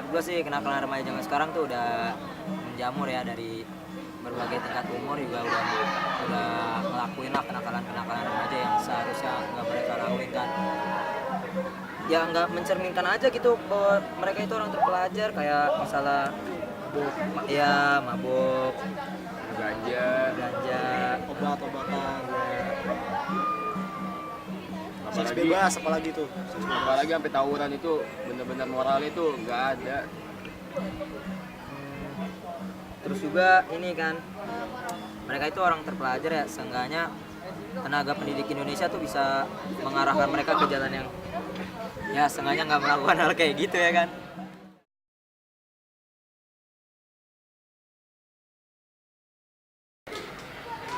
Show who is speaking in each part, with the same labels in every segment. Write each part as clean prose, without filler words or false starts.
Speaker 1: menurut gue sih kenakalan remaja zaman sekarang tuh udah menjamur ya, dari berbagai tingkat umur juga udah ngelakuin lah kenakalan remaja yang seharusnya nggak mereka lakuin kan. Ya nggak mencerminkan aja gitu bahwa mereka itu orang terpelajar, kayak masalah mabuk, ganja,
Speaker 2: obat-obatan, seks
Speaker 3: apalagi
Speaker 2: bebas apalagi tuh.
Speaker 3: apalagi sampai tawuran itu benar-benar moral itu nggak ada.
Speaker 1: Terus juga ini kan, mereka itu orang terpelajar ya, seenggaknya tenaga pendidik Indonesia tuh bisa mengarahkan mereka ke jalan yang ya seenggaknya nggak melakukan hal kayak gitu ya kan.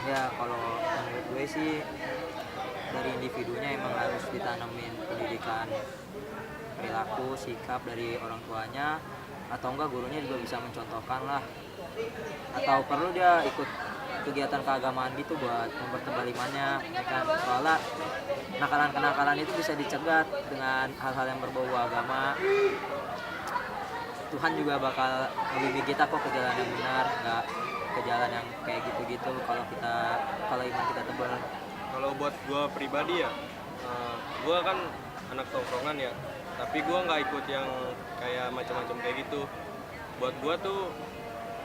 Speaker 1: Ya kalau menurut gue sih dari individunya emang harus ditanamin pendidikan perilaku, sikap dari orang tuanya, atau enggak gurunya juga bisa mencontohkan lah, atau perlu dia ikut kegiatan keagamaan gitu buat mempertebal imannya ya kan. Soalnya kenakalan itu bisa dicegat dengan hal-hal yang berbau agama. Tuhan juga bakal membimbing kita kok ke jalan yang benar, nggak ke jalan yang kayak gitu-gitu kalau iman kita tebal.
Speaker 4: Kalau buat gue pribadi ya, gue kan anak tongkrongan ya, tapi gue nggak ikut yang kayak macam-macam kayak gitu. Buat gue tuh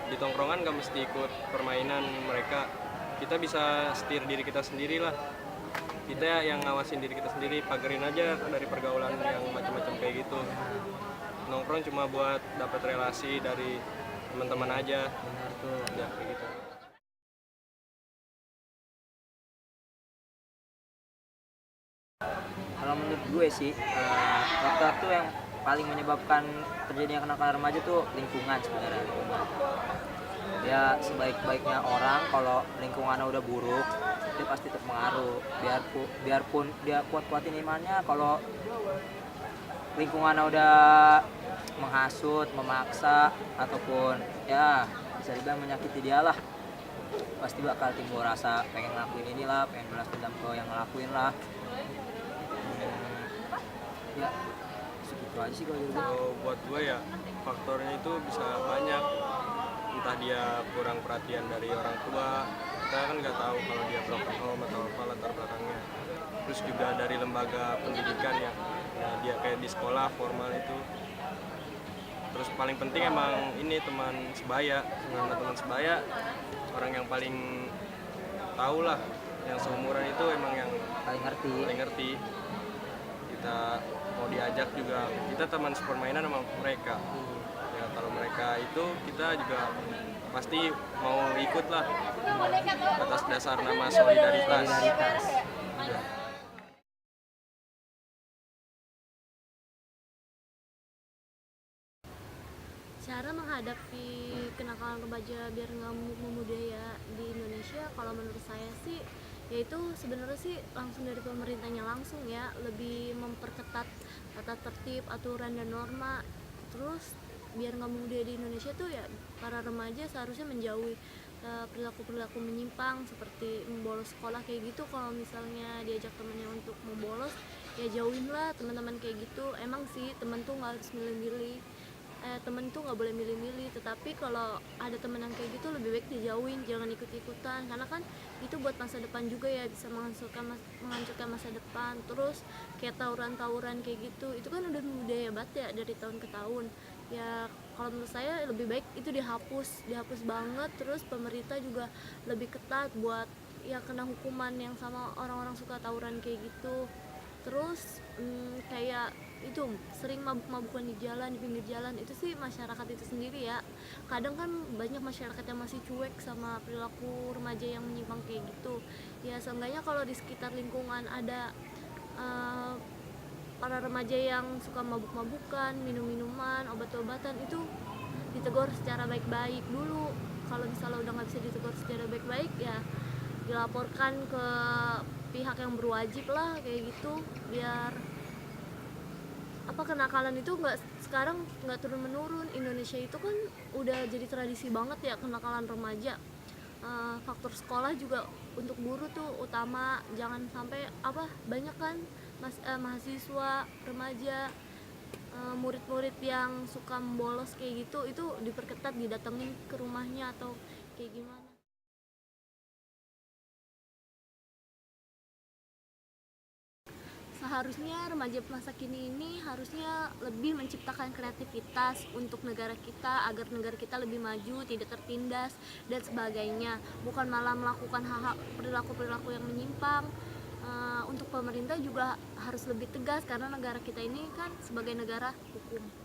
Speaker 4: di tongkrongan nggak mesti ikut permainan mereka. Kita bisa setir diri kita sendiri lah. Kita yang ngawasin diri kita sendiri, pagerin aja dari pergaulan yang macam-macam kayak gitu. Nongkrong cuma buat dapat relasi dari teman-teman aja.
Speaker 1: Benar tuh.
Speaker 4: Ya kayak gitu.
Speaker 1: Kalau menurut gue sih faktor yang paling menyebabkan terjadinya kenakalan remaja tuh lingkungan sebenarnya. Ya sebaik-baiknya orang, kalau lingkungannya udah buruk dia pasti terpengaruh. Biarpun dia kuat-kuatin imannya, kalau lingkungannya udah menghasut, memaksa, ataupun ya bisa dibilang menyakiti dia lah, pasti bakal timbul rasa pengen ngelakuin inilah, pengen balas dendam ke yang ngelakuin lah. Ya segitu aja sih kalau dari gue.
Speaker 4: Kalau buat gue ya faktornya itu bisa banyak. Entah dia kurang perhatian dari orang tua, kita kan nggak tahu kalau dia broken home atau apa latar belakangnya. Terus juga dari lembaga pendidikan ya dia kayak di sekolah formal itu. Terus paling penting emang ini teman sebaya, karena teman sebaya orang yang paling tahu lah, yang seumuran itu emang yang
Speaker 1: Paling ngerti.
Speaker 4: Kita mau diajak juga, kita teman sepermainan sama mereka. Ya kalau mereka itu kita juga pasti mau ikut lah atas dasar nama solidaritas.
Speaker 5: Cara menghadapi kenakalan remaja biar nggak memudaya di Indonesia, kalau menurut saya sih yaitu sebenarnya sih langsung dari pemerintahnya langsung ya, lebih memperketat tata tertib, aturan dan norma. Terus biar nggak memudaya di Indonesia tuh ya para remaja seharusnya menjauhi perilaku-perilaku menyimpang seperti membolos sekolah kayak gitu. Kalau misalnya diajak temennya untuk membolos, ya jauhin lah teman-teman kayak gitu. Emang sih temen tuh nggak harus milih-milih, temen tuh nggak boleh milih-milih, tetapi kalau ada temen yang kayak gitu lebih baik dijauhin, jangan ikut-ikutan, karena kan itu buat masa depan juga ya, bisa menghancurkan masa depan. Terus kayak tawuran-tawuran kayak gitu, itu kan udah budaya banget ya dari tahun ke tahun ya. Kalau menurut saya lebih baik itu dihapus banget. Terus pemerintah juga lebih ketat buat ya kena hukuman yang sama orang-orang suka tawuran kayak gitu. Terus kayak itu sering mabuk-mabukan di jalan, di pinggir jalan, itu sih masyarakat itu sendiri ya. Kadang kan banyak masyarakat yang masih cuek sama perilaku remaja yang menyimpang kayak gitu ya. Seenggaknya kalau di sekitar lingkungan ada para remaja yang suka mabuk-mabukan, minum-minuman, obat-obatan, itu ditegur secara baik-baik dulu. Kalau misalnya udah nggak bisa ditegur secara baik-baik ya dilaporkan ke pihak yang berwajib lah kayak gitu, biar kenakalan itu sekarang nggak turun menurun. Indonesia itu kan udah jadi tradisi banget ya kenakalan remaja. Faktor sekolah juga untuk guru tuh utama, jangan sampai banyak kan mahasiswa remaja murid-murid yang suka bolos kayak gitu itu diperketat, didatengin ke rumahnya atau kayak gimana. Seharusnya remaja masa kini ini harusnya lebih menciptakan kreativitas untuk negara kita agar negara kita lebih maju, tidak tertindas dan sebagainya. Bukan malah melakukan hal-hal perilaku-perilaku yang menyimpang. Untuk pemerintah juga harus lebih tegas karena negara kita ini kan sebagai negara hukum.